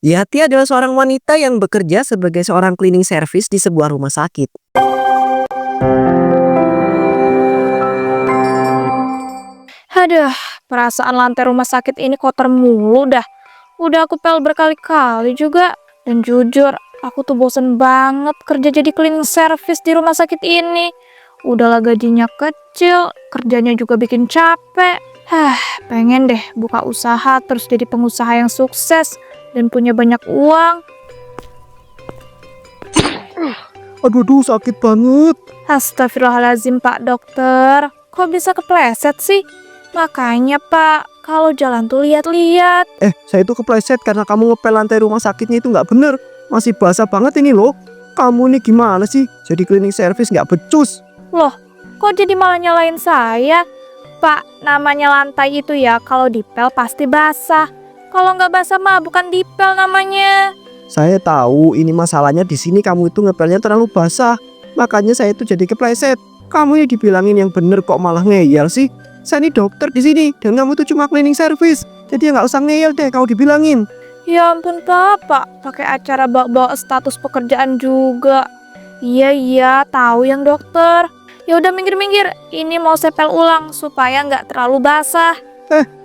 Yati adalah seorang wanita yang bekerja sebagai seorang cleaning service di sebuah rumah sakit. Aduh, perasaan lantai rumah sakit ini kotor mulu dah. Udah aku pel berkali-kali juga. Dan jujur, aku tuh bosen banget kerja jadi cleaning service di rumah sakit ini. Udahlah gajinya kecil, kerjanya juga bikin capek. Pengen deh buka usaha terus jadi pengusaha yang sukses dan punya banyak uang. Aduh, sakit banget. Astagfirullahaladzim Pak Dokter, kok bisa kepleset sih? Makanya Pak, kalau jalan tuh lihat-lihat. Saya itu kepleset karena kamu ngepel lantai rumah sakitnya itu nggak bener. Masih basah banget ini loh. Kamu nih gimana sih? Jadi cleaning service nggak becus. Loh, kok jadi malah nyalain saya? Pak, namanya lantai itu ya kalau dipel pasti basah. Kalau nggak basah mah bukan dipel namanya. Saya tahu ini masalahnya di sini kamu itu ngepelnya terlalu basah. Makanya saya itu jadi kepleset. Kamu yang dibilangin yang bener kok malah ngeyel sih? Saya ini dokter di sini dan kamu itu cuma cleaning service. Jadi ya nggak usah ngeyel deh kalau dibilangin. Ya ampun Pak, pakai acara bawa status pekerjaan juga. Iya, tahu yang dokter. Ya udah minggir-minggir, ini mau sepel ulang supaya nggak terlalu basah.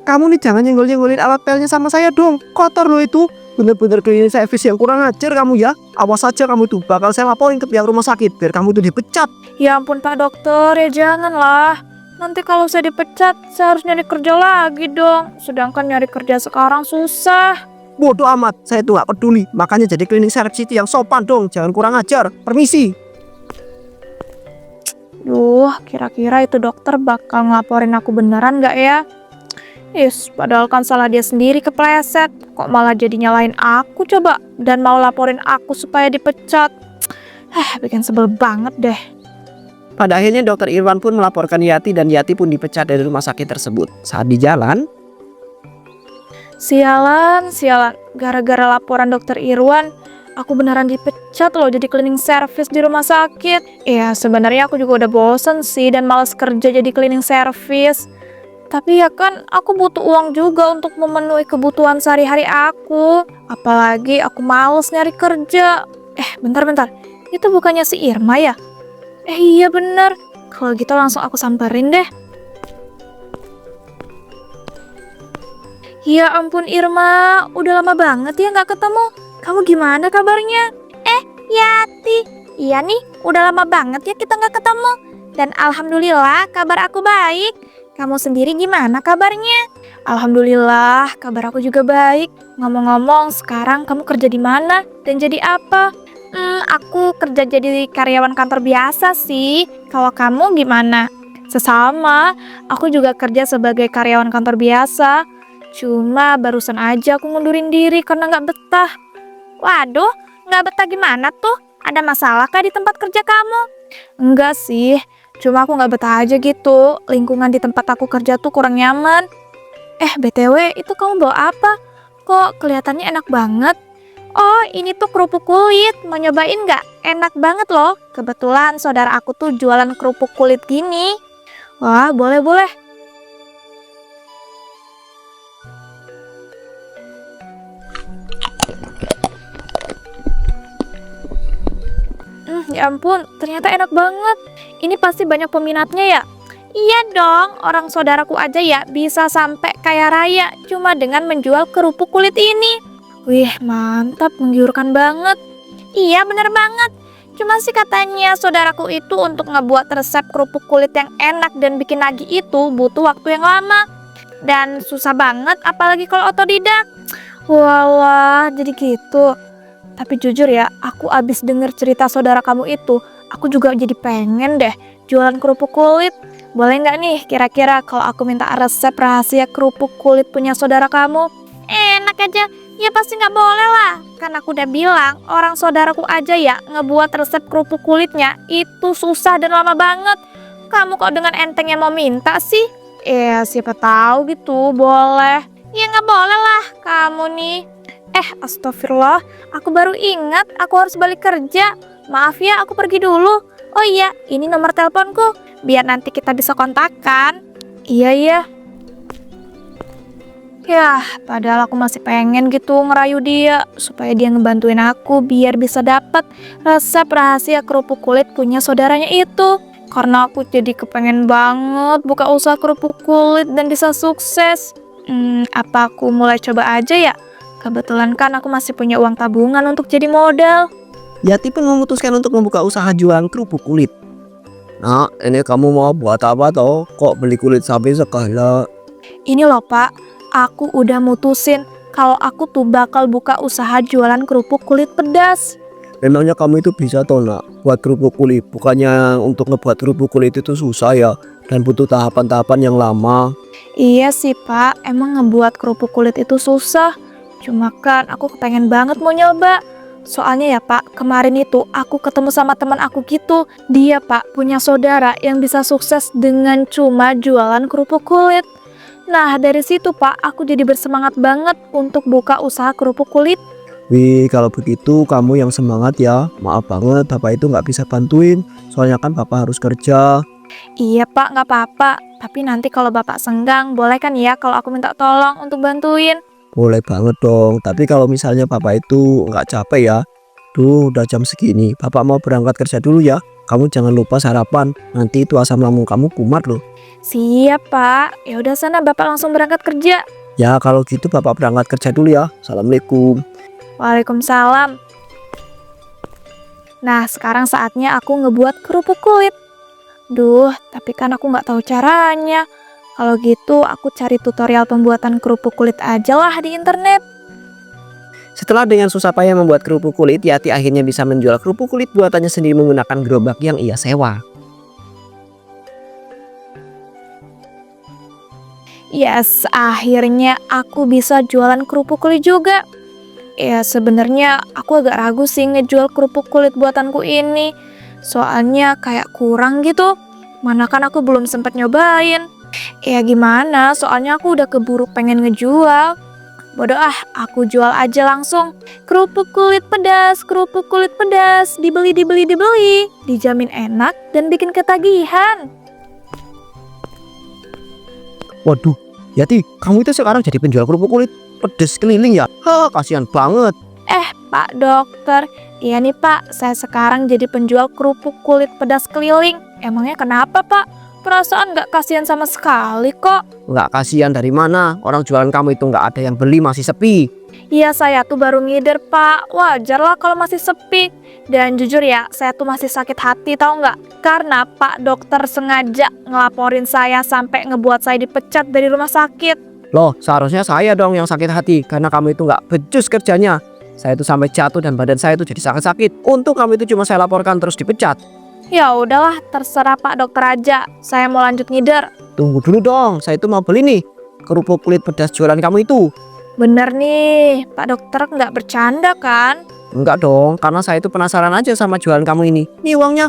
Kamu nih jangan nyenggol-nyenggolin alat pelnya sama saya dong. Kotor loh itu. Bener-bener cleaning service yang kurang ajar kamu ya. Awas saja kamu tuh, bakal saya laporin ke pihak rumah sakit biar kamu tuh dipecat. Ya ampun Pak Dokter, ya janganlah. Nanti kalau saya dipecat, saya harus nyari kerja lagi dong. Sedangkan nyari kerja sekarang susah. Bodoh amat, saya tuh gak peduli. Makanya jadi cleaning service itu yang sopan dong, jangan kurang ajar. Permisi. Duh, kira-kira itu dokter bakal ngelaporin aku beneran gak ya? Padahal kan salah dia sendiri kepleset. Kok malah jadi nyalain aku coba? Dan mau laporin aku supaya dipecat. Bikin sebel banget deh. Pada akhirnya dokter Irwan pun melaporkan Yati dan Yati pun dipecat dari rumah sakit tersebut. Saat di jalan, Sialan. Gara-gara laporan dokter Irwan, aku beneran dipecat loh jadi cleaning service di rumah sakit. Ya sebenarnya aku juga udah bosen sih dan malas kerja jadi cleaning service. Tapi ya kan aku butuh uang juga untuk memenuhi kebutuhan sehari-hari aku. Apalagi aku males nyari kerja. Bentar. Itu bukannya si Irma ya? Iya bener. Kalau gitu langsung aku samperin deh. Ya ampun Irma, udah lama banget ya nggak ketemu. Kamu gimana kabarnya? Yati. Iya nih, udah lama banget ya kita nggak ketemu. Dan alhamdulillah kabar aku baik. Kamu sendiri gimana kabarnya? Alhamdulillah, kabar aku juga baik. Ngomong-ngomong, sekarang kamu kerja di mana dan jadi apa? Aku kerja jadi karyawan kantor biasa sih. Kalau kamu gimana? Sesama, aku juga kerja sebagai karyawan kantor biasa. Cuma barusan aja aku ngundurin diri karena nggak betah. Waduh, nggak betah gimana tuh? Ada masalah kah di tempat kerja kamu? Enggak sih, cuma aku nggak betah aja gitu. Lingkungan di tempat aku kerja tuh kurang nyaman. BTW, itu kamu bawa apa? Kok kelihatannya enak banget? Oh, ini tuh kerupuk kulit. Mau nyobain nggak? Enak banget loh. Kebetulan saudara aku tuh jualan kerupuk kulit gini. Wah, boleh. Ya ampun, ternyata enak banget. Ini pasti banyak peminatnya ya? Iya dong, orang saudaraku aja ya bisa sampai kaya raya cuma dengan menjual kerupuk kulit ini. Wih, mantap, menggiurkan banget. Iya, bener banget. Cuma sih katanya saudaraku itu untuk ngebuat resep kerupuk kulit yang enak dan bikin nagih itu butuh waktu yang lama. Dan susah banget, apalagi kalau otodidak. Walah, jadi gitu. Tapi jujur ya, aku abis denger cerita saudara kamu itu, aku juga jadi pengen deh jualan kerupuk kulit. Boleh nggak nih kira-kira kalau aku minta resep rahasia kerupuk kulit punya saudara kamu? Enak aja, ya pasti nggak boleh lah. Kan aku udah bilang, orang saudaraku aja ya ngebuat resep kerupuk kulitnya itu susah dan lama banget. Kamu kok dengan entengnya mau minta sih? Siapa tahu gitu, boleh. Ya nggak boleh lah, kamu nih. Astagfirullah, aku baru ingat aku harus balik kerja. Maaf ya, aku pergi dulu. Oh iya, ini nomor teleponku. Biar nanti kita bisa kontakkan. Iya. Yah, padahal aku masih pengen gitu ngerayu dia supaya dia ngebantuin aku biar bisa dapat resep rahasia kerupuk kulit punya saudaranya itu. Karena aku jadi kepengen banget buka usaha kerupuk kulit dan bisa sukses. Apa aku mulai coba aja ya? Kebetulan kan aku masih punya uang tabungan untuk jadi modal. Yati pun memutuskan untuk membuka usaha jualan kerupuk kulit. Nah, ini kamu mau buat apa toh? Kok beli kulit sapi segala? Ini loh Pak, aku udah mutusin kalau aku tuh bakal buka usaha jualan kerupuk kulit pedas. Memangnya kamu itu bisa toh nak buat kerupuk kulit? Bukannya untuk ngebuat kerupuk kulit itu susah ya dan butuh tahapan-tahapan yang lama. Iya sih Pak, emang ngebuat kerupuk kulit itu susah. Cuma kan aku kepengen banget mau nyoba. Soalnya ya Pak, kemarin itu aku ketemu sama teman aku gitu. Dia Pak punya saudara yang bisa sukses dengan cuma jualan kerupuk kulit. Nah dari situ Pak, aku jadi bersemangat banget untuk buka usaha kerupuk kulit. Wih, kalau begitu kamu yang semangat ya. Maaf banget, Bapak itu nggak bisa bantuin. Soalnya kan Bapak harus kerja. Iya Pak, nggak apa-apa. Tapi nanti kalau Bapak senggang, boleh kan ya kalau aku minta tolong untuk bantuin? Boleh banget dong. Tapi kalau misalnya Bapak itu nggak capek ya. Duh, udah jam segini. Bapak mau berangkat kerja dulu ya. Kamu jangan lupa sarapan. Nanti itu asam lambung kamu kumat loh. Siap Pak, ya udah sana Bapak langsung berangkat kerja. Ya kalau gitu Bapak berangkat kerja dulu ya. Assalamualaikum. Waalaikumsalam. Nah sekarang saatnya aku ngebuat kerupuk kulit. Duh, tapi kan aku nggak tahu caranya. Kalau gitu aku cari tutorial pembuatan kerupuk kulit aja lah di internet. Setelah dengan susah payah membuat kerupuk kulit, Yati akhirnya bisa menjual kerupuk kulit buatannya sendiri menggunakan gerobak yang ia sewa. Yes, akhirnya aku bisa jualan kerupuk kulit juga. Ya sebenarnya aku agak ragu sih ngejual kerupuk kulit buatanku ini. Soalnya kayak kurang gitu. Mana kan aku belum sempat nyobain. Ya gimana, soalnya aku udah keburu pengen ngejual. Bodoh ah, aku jual aja langsung. Kerupuk kulit pedas, dibeli, dibeli, dibeli. Dijamin enak dan bikin ketagihan. Waduh, Yati, kamu itu sekarang jadi penjual kerupuk kulit pedes keliling ya? Kasihan banget. Pak dokter, iya nih Pak, saya sekarang jadi penjual kerupuk kulit pedas keliling. Emangnya kenapa Pak? Perasaan gak kasihan sama sekali kok. Nggak kasihan dari mana? Orang jualan kamu itu nggak ada yang beli, masih sepi. Iya saya tuh baru ngider Pak, wajar lah kalau masih sepi. Dan jujur ya, saya tuh masih sakit hati tahu nggak? Karena Pak dokter sengaja ngelaporin saya sampai ngebuat saya dipecat dari rumah sakit. Loh, seharusnya saya dong yang sakit hati karena kamu itu nggak becus kerjanya. Saya itu sampai jatuh dan badan saya itu jadi sangat sakit. Untung kamu itu cuma saya laporkan terus dipecat. Ya udahlah, terserah Pak dokter aja. Saya mau lanjut ngider. Tunggu dulu dong, saya itu mau beli nih kerupuk kulit pedas jualan kamu itu. Bener nih, Pak dokter nggak bercanda kan? Enggak dong, karena saya itu penasaran aja sama jualan kamu ini. Nih uangnya.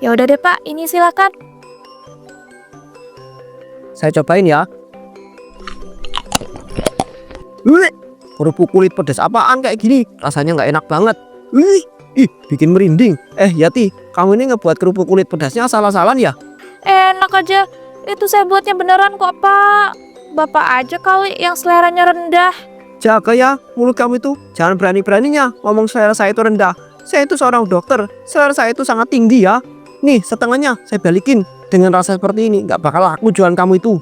Ya udah deh Pak, ini silakan. Saya cobain ya. Wih, kerupuk kulit pedas apaan kayak gini? Rasanya nggak enak banget. Wih, bikin merinding. Yati, kamu ini ngebuat kerupuk kulit pedasnya asal-asalan ya? Enak aja, itu saya buatnya beneran kok Pak. Bapak aja kali yang seleranya rendah. Jaga ya mulut kamu itu. Jangan berani-beraninya ngomong selera saya itu rendah. Saya itu seorang dokter. Selera saya itu sangat tinggi ya. Nih setengahnya saya balikin. Dengan rasa seperti ini nggak bakal laku jualan kamu itu.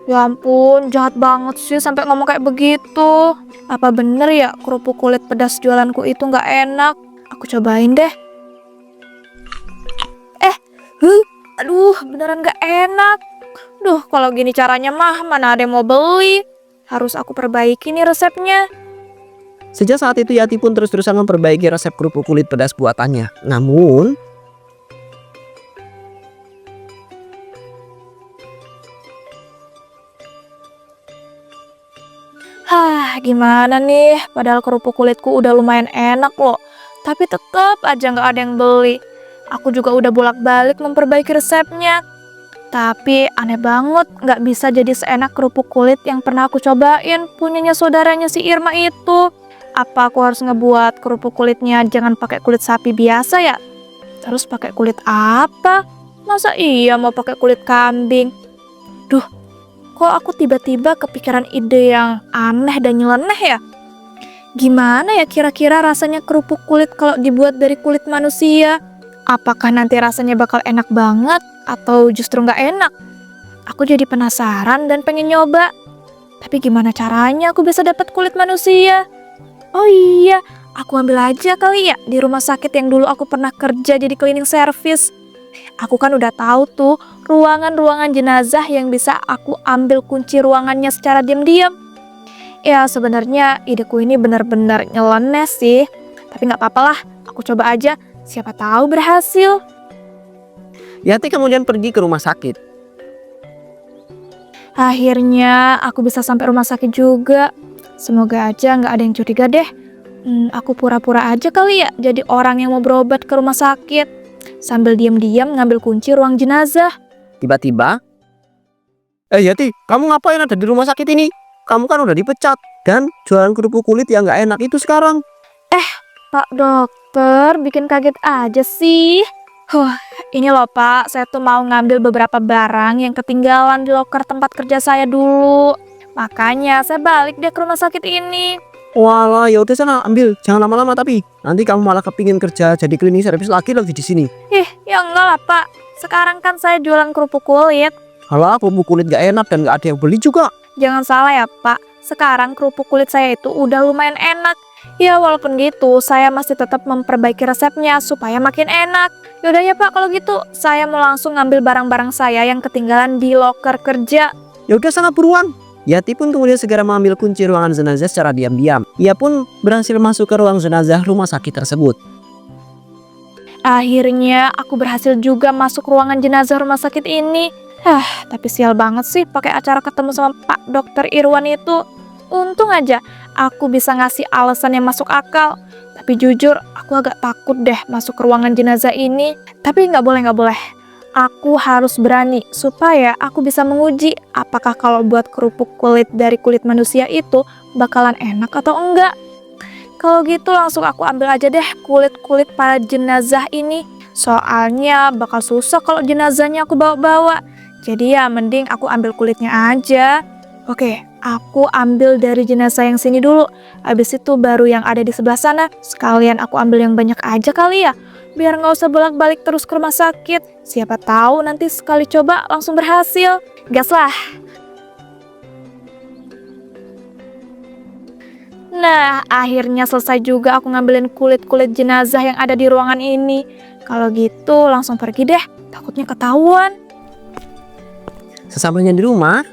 Ya ampun, jahat banget sih sampai ngomong kayak begitu. Apa bener ya kerupuk kulit pedas jualanku itu nggak enak? Aku cobain deh. Aduh, beneran nggak enak. Duh, kalau gini caranya mah mana ada yang mau beli. Harus aku perbaiki nih resepnya. Sejak saat itu Yati pun terus-terusan memperbaiki resep kerupuk kulit pedas buatannya. Namun Gimana nih? Padahal kerupuk kulitku udah lumayan enak loh. Tapi tetap aja nggak ada yang beli. Aku juga udah bolak-balik memperbaiki resepnya. Tapi aneh banget, nggak bisa jadi seenak kerupuk kulit yang pernah aku cobain punyanya saudaranya si Irma itu. Apa aku harus ngebuat kerupuk kulitnya jangan pakai kulit sapi biasa ya? Terus pakai kulit apa? Masa iya mau pakai kulit kambing? Duh, kok aku tiba-tiba kepikiran ide yang aneh dan nyeleneh ya? Gimana ya kira-kira rasanya kerupuk kulit kalau dibuat dari kulit manusia? Apakah nanti rasanya bakal enak banget atau justru nggak enak? Aku jadi penasaran dan pengen nyoba. Tapi gimana caranya aku bisa dapat kulit manusia? Oh iya, aku ambil aja kali ya di rumah sakit yang dulu aku pernah kerja jadi cleaning service. Aku kan udah tahu tuh ruangan-ruangan jenazah yang bisa aku ambil kunci ruangannya secara diam-diam. Ya sebenarnya ideku ini benar-benar nyeleneh sih. Tapi nggak apa-apa lah, aku coba aja. Siapa tahu berhasil. Yati kemudian pergi ke rumah sakit. Akhirnya aku bisa sampai rumah sakit juga. Semoga aja nggak ada yang curiga deh. Aku pura-pura aja kali ya jadi orang yang mau berobat ke rumah sakit. Sambil diam-diam ngambil kunci ruang jenazah. Tiba-tiba, Yati, kamu ngapain ada di rumah sakit ini? Kamu kan udah dipecat dan jualan kerupuk kulit yang nggak enak itu sekarang. Pak dokter, bikin kaget aja sih. Ini loh Pak, saya tuh mau ngambil beberapa barang yang ketinggalan di loker tempat kerja saya dulu. Makanya saya balik deh ke rumah sakit ini. Walah, ya udah sana ambil, jangan lama-lama tapi nanti kamu malah kepingin kerja jadi cleaning service lagi di sini. Ya enggak lah Pak, sekarang kan saya jualan kerupuk kulit. Halah, kerupuk kulit nggak enak dan nggak ada yang beli juga. Jangan salah ya Pak, sekarang kerupuk kulit saya itu udah lumayan enak. Ya walaupun gitu, saya masih tetap memperbaiki resepnya supaya makin enak. Yaudah ya Pak, kalau gitu saya mau langsung ngambil barang-barang saya yang ketinggalan di loker kerja. Ya udah sana buruan. Yati pun kemudian segera mengambil kunci ruangan jenazah secara diam-diam. Ia pun berhasil masuk ke ruang jenazah rumah sakit tersebut. Akhirnya aku berhasil juga masuk ruangan jenazah rumah sakit ini. Tapi sial banget sih pakai acara ketemu sama Pak Dokter Irwan itu. Untung aja aku bisa ngasih alasan yang masuk akal. Tapi jujur aku agak takut deh masuk ke ruangan jenazah ini. Tapi nggak boleh. Aku harus berani supaya aku bisa menguji apakah kalau buat kerupuk kulit dari kulit manusia itu bakalan enak atau enggak. Kalau gitu langsung aku ambil aja deh kulit-kulit para jenazah ini. Soalnya bakal susah kalau jenazahnya aku bawa-bawa. Jadi ya mending aku ambil kulitnya aja. Oke, aku ambil dari jenazah yang sini dulu. Habis itu baru yang ada di sebelah sana. Sekalian aku ambil yang banyak aja kali ya. Biar nggak usah bolak-balik terus ke rumah sakit. Siapa tahu nanti sekali coba langsung berhasil. Gas lah. Nah, akhirnya selesai juga aku ngambilin kulit-kulit jenazah yang ada di ruangan ini. Kalau gitu langsung pergi deh. Takutnya ketahuan. Sesampainya di rumah,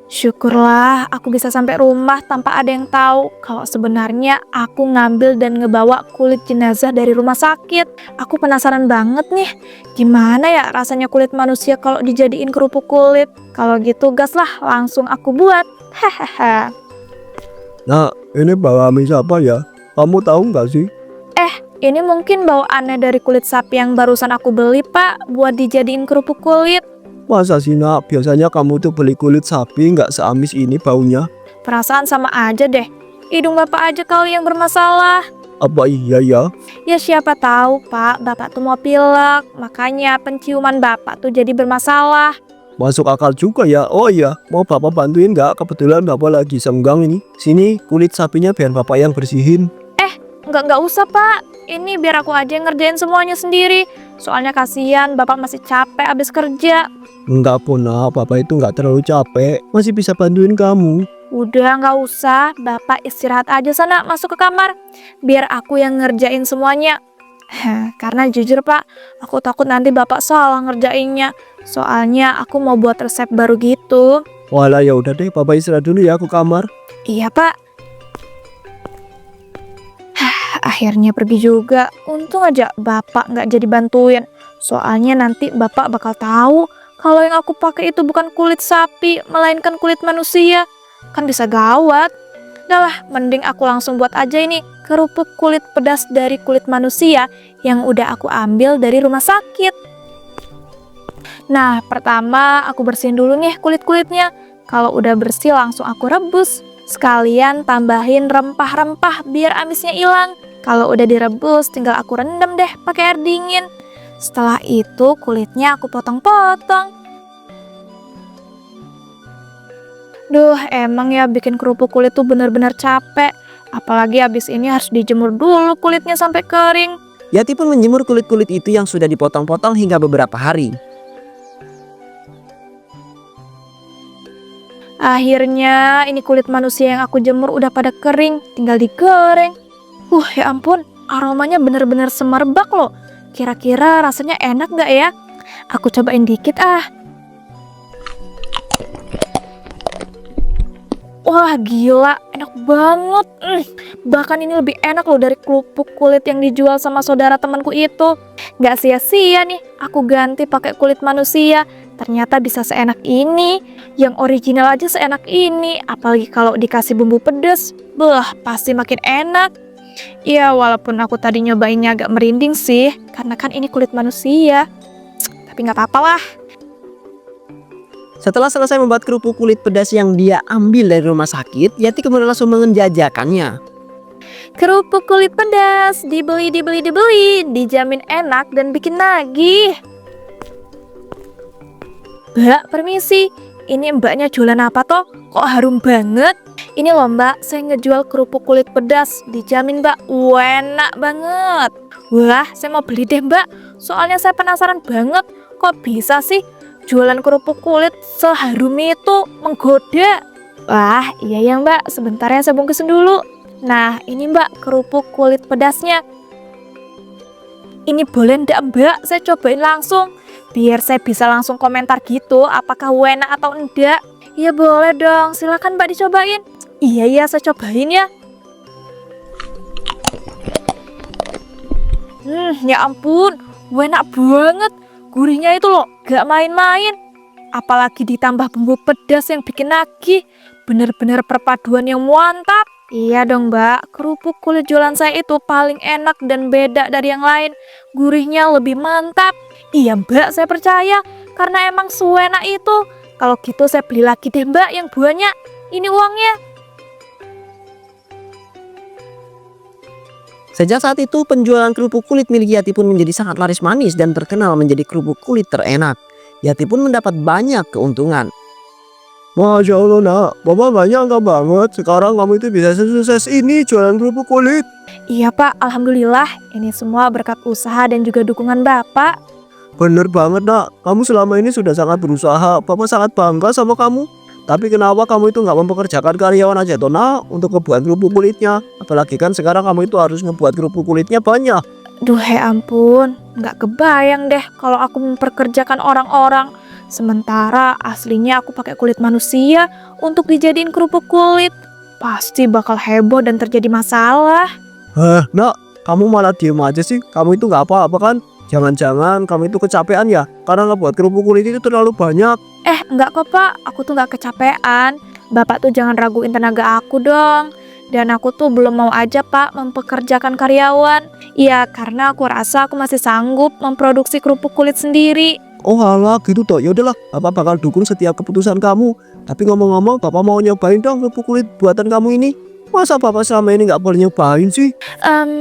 Syukurlah aku bisa sampai rumah tanpa ada yang tahu kalau sebenarnya aku ngambil dan ngebawa kulit jenazah dari rumah sakit. Aku penasaran banget nih, gimana ya rasanya kulit manusia kalau dijadiin kerupuk kulit. Kalau gitu gas lah, langsung aku buat. Hahaha. nah ini bawaan siapa ya? Kamu tahu nggak sih? Ini mungkin bawaannya dari kulit sapi yang barusan aku beli Pak, buat dijadiin kerupuk kulit. Masa sih nak, biasanya kamu tuh beli kulit sapi nggak seamis ini baunya. Perasaan sama aja deh. Hidung Bapak aja kali yang bermasalah. Apa iya ya? Ya siapa tahu Pak, Bapak tuh mau pilek, makanya penciuman Bapak tuh jadi bermasalah. Masuk akal juga ya. Oh iya, mau bapak bantuin nggak? Kebetulan bapak lagi senggang ini. Sini kulit sapinya biar bapak yang bersihin. Nggak usah Pak, ini biar aku aja yang ngerjain semuanya sendiri. Soalnya kasihan Bapak masih capek abis kerja. Enggak pun nak, bapak itu nggak terlalu capek. Masih bisa bantuin kamu. Udah nggak usah, Bapak istirahat aja sana masuk ke kamar. Biar aku yang ngerjain semuanya. Karena jujur Pak, aku takut nanti Bapak salah ngerjainnya. Soalnya aku mau buat resep baru gitu. Walah ya udah deh, bapak istirahat dulu ya ke kamar. Iya Pak. Akhirnya pergi juga. Untung aja Bapak nggak jadi bantuin. Soalnya nanti Bapak bakal tahu kalau yang aku pakai itu bukan kulit sapi, melainkan kulit manusia. Kan bisa gawat. Udah lah, mending aku langsung buat aja ini kerupuk kulit pedas dari kulit manusia yang udah aku ambil dari rumah sakit. Nah, pertama aku bersihin dulu nih kulit-kulitnya. Kalau udah bersih langsung aku rebus. Sekalian tambahin rempah-rempah biar amisnya hilang. Kalau udah direbus tinggal aku rendam deh pakai air dingin. Setelah itu kulitnya aku potong-potong. Duh, emang ya bikin kerupuk kulit tuh bener-bener capek. Apalagi abis ini harus dijemur dulu kulitnya sampai kering. Yati pun menjemur kulit-kulit itu yang sudah dipotong-potong hingga beberapa hari. Akhirnya ini kulit manusia yang aku jemur udah pada kering, tinggal digoreng. Ya ampun, aromanya bener-bener semerbak loh. Kira-kira rasanya enak gak ya? Aku cobain dikit ah. Wah gila, enak banget. Bahkan ini lebih enak loh dari kerupuk kulit yang dijual sama saudara temanku itu. Gak sia-sia nih, aku ganti pakai kulit manusia. Ternyata bisa seenak ini. Yang original aja seenak ini. Apalagi kalau dikasih bumbu pedas. Pasti makin enak. Ya walaupun aku tadi nyobainnya agak merinding sih. Karena kan ini kulit manusia. Tapi gak apa-apa lah. Setelah selesai membuat kerupuk kulit pedas yang dia ambil dari rumah sakit, Yati kemudian langsung menjajakannya. Kerupuk kulit pedas, dibeli, dijamin enak dan bikin nagih. Mbak, permisi, ini mbaknya jualan apa toh? Kok harum banget? Ini loh mbak, saya ngejual kerupuk kulit pedas, dijamin mbak, enak banget. Wah, saya mau beli deh mbak, soalnya saya penasaran banget, kok bisa sih jualan kerupuk kulit seharum itu, menggoda. Wah, iya ya mbak, sebentar ya saya bungkusin dulu. Nah, ini mbak kerupuk kulit pedasnya. Ini boleh ndak mbak, saya cobain langsung. Biar saya bisa langsung komentar gitu, apakah enak atau enggak. Iya boleh dong, silakan mbak dicobain. Iya, saya cobain ya. Ya ampun, enak banget. Gurihnya itu loh, gak main-main. Apalagi ditambah bumbu pedas yang bikin nagih. Bener-bener perpaduan yang mantap. Iya dong mbak, kerupuk kulit jualan saya itu paling enak dan beda dari yang lain. Gurihnya lebih mantap. Iya mbak, saya percaya. Karena emang suenak itu. Kalau gitu saya beli lagi deh mbak yang banyak. Ini uangnya. Sejak saat itu penjualan kerupuk kulit milik Yati pun menjadi sangat laris manis dan terkenal menjadi kerupuk kulit terenak. Yati pun mendapat banyak keuntungan. Masya Allah nak, Bapak banyak enggak banget. Sekarang kamu itu bisa sukses ini jualan kerupuk kulit. Iya pak, alhamdulillah. Ini semua berkat usaha dan juga dukungan bapak. Bener banget nak, kamu selama ini sudah sangat berusaha. Bapak sangat bangga sama kamu. Tapi kenapa kamu itu nggak mempekerjakan karyawan aja toh nak untuk ngebuat kerupuk kulitnya? Apalagi kan sekarang kamu itu harus ngebuat kerupuk kulitnya banyak. Duh ya ampun, nggak kebayang deh kalau aku memperkerjakan orang-orang. Sementara aslinya aku pakai kulit manusia untuk dijadiin kerupuk kulit. Pasti bakal heboh dan terjadi masalah. Nak, kamu malah diem aja sih. Kamu itu nggak apa-apa kan? Jangan-jangan kamu itu kecapean ya? Karena ngebuat kerupuk kulit itu terlalu banyak. Enggak kok pak, aku tuh nggak kecapean. Bapak tuh jangan raguin tenaga aku dong. Dan aku tuh belum mau aja pak mempekerjakan karyawan. Iya, karena aku rasa aku masih sanggup memproduksi kerupuk kulit sendiri. Oh alah gitu toh. Ya udahlah, Bapak bakal dukung setiap keputusan kamu. Tapi ngomong-ngomong, Bapak mau nyobain dong kerupuk kulit buatan kamu ini. Masa Bapak selama ini nggak boleh nyobain sih?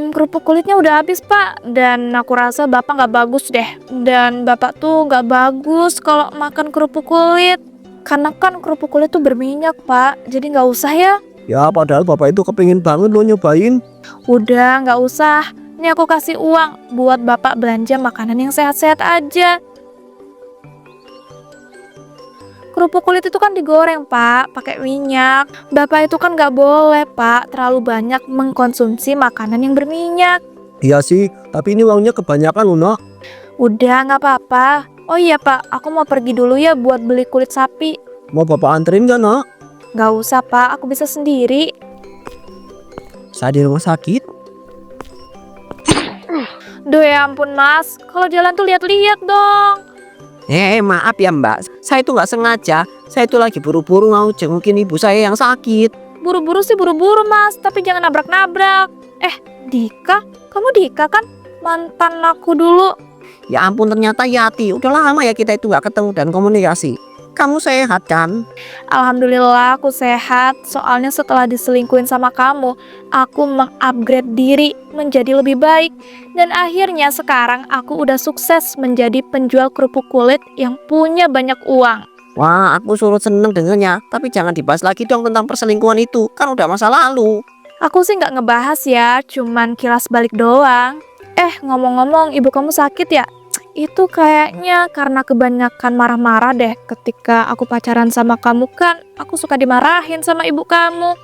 Kerupuk kulitnya udah habis pak. Dan aku rasa bapak nggak bagus deh. Dan bapak tuh nggak bagus kalau makan kerupuk kulit. Karena kan kerupuk kulit tuh berminyak pak. Jadi nggak usah ya. Ya padahal Bapak itu kepingin banget lo nyobain. Udah nggak usah. Ini aku kasih uang buat bapak belanja makanan yang sehat-sehat aja. Kerupuk kulit itu kan digoreng pak, pakai minyak. Bapak itu kan nggak boleh pak terlalu banyak mengkonsumsi makanan yang berminyak. Iya sih, tapi ini uangnya kebanyakan loh nak. Udah nggak apa-apa. Oh iya pak, aku mau pergi dulu ya buat beli kulit sapi. Mau Bapak anterin gak nak? Nggak usah pak, aku bisa sendiri. Saya di rumah sakit. Duh ya ampun mas, kalau jalan tuh lihat-lihat dong. Maaf ya mbak, saya itu nggak sengaja. Saya itu lagi buru-buru mau jengukin ibu saya yang sakit. Buru-buru sih buru-buru mas, tapi jangan nabrak-nabrak. Dika, kamu Dika kan? Mantan aku dulu. Ya ampun ternyata Yati. Udah lama ya kita itu nggak ketemu dan komunikasi. Kamu sehat kan? Alhamdulillah aku sehat. Soalnya setelah diselingkuhin sama kamu, aku mengupgrade diri menjadi lebih baik. Dan akhirnya sekarang aku udah sukses menjadi penjual kerupuk kulit yang punya banyak uang. Wah, aku surut seneng dengernya. Tapi jangan dibahas lagi dong tentang perselingkuhan itu. Kan udah masa lalu. Aku sih nggak ngebahas ya, cuman kilas balik doang. Ngomong-ngomong, ibu kamu sakit ya? Itu kayaknya karena kebanyakan marah-marah deh. Ketika aku pacaran sama kamu kan, aku suka dimarahin sama ibu kamu.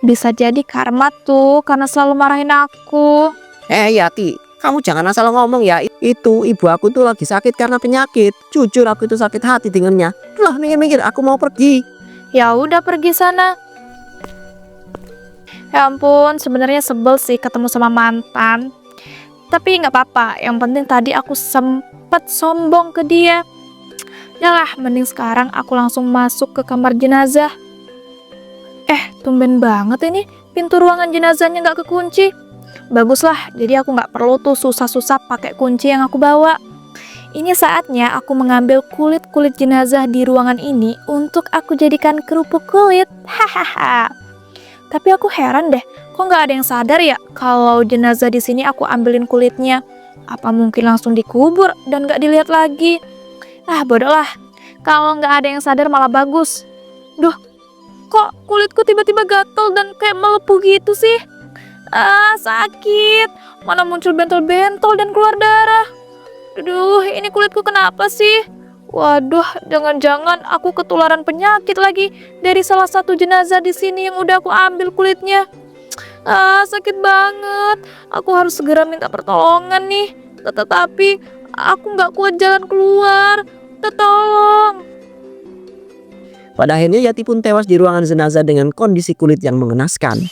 Bisa jadi karma tuh, karena selalu marahin aku. Yati, kamu jangan asal ngomong ya. Itu ibu aku tuh lagi sakit karena penyakit. Jujur aku tuh sakit hati dengernya. Lah mikir-mikir aku mau pergi. Ya udah pergi sana. Ya ampun, sebenarnya sebel sih ketemu sama mantan. Tapi nggak apa-apa, yang penting tadi aku sempet sombong ke dia. Yalah, mending sekarang aku langsung masuk ke kamar jenazah. Tumben banget ini, pintu ruangan jenazahnya nggak kekunci. Baguslah, jadi aku nggak perlu tuh susah-susah pakai kunci yang aku bawa. Ini saatnya aku mengambil kulit-kulit jenazah di ruangan ini untuk aku jadikan kerupuk kulit. Hahaha. Tapi aku heran deh, kok nggak ada yang sadar ya kalau jenazah di sini aku ambilin kulitnya? Apa mungkin langsung dikubur dan nggak dilihat lagi? Bodoh lah. Kalau nggak ada yang sadar malah bagus. Duh, kok kulitku tiba-tiba gatel dan kayak melepuh gitu sih? Sakit. Mana muncul bentol-bentol dan keluar darah. Aduh, ini kulitku kenapa sih? Waduh, jangan-jangan aku ketularan penyakit lagi dari salah satu jenazah di sini yang udah aku ambil kulitnya. Sakit banget. Aku harus segera minta pertolongan nih. Tetapi aku nggak kuat jalan keluar. Tolong. Pada akhirnya Yati pun tewas di ruangan jenazah dengan kondisi kulit yang mengenaskan.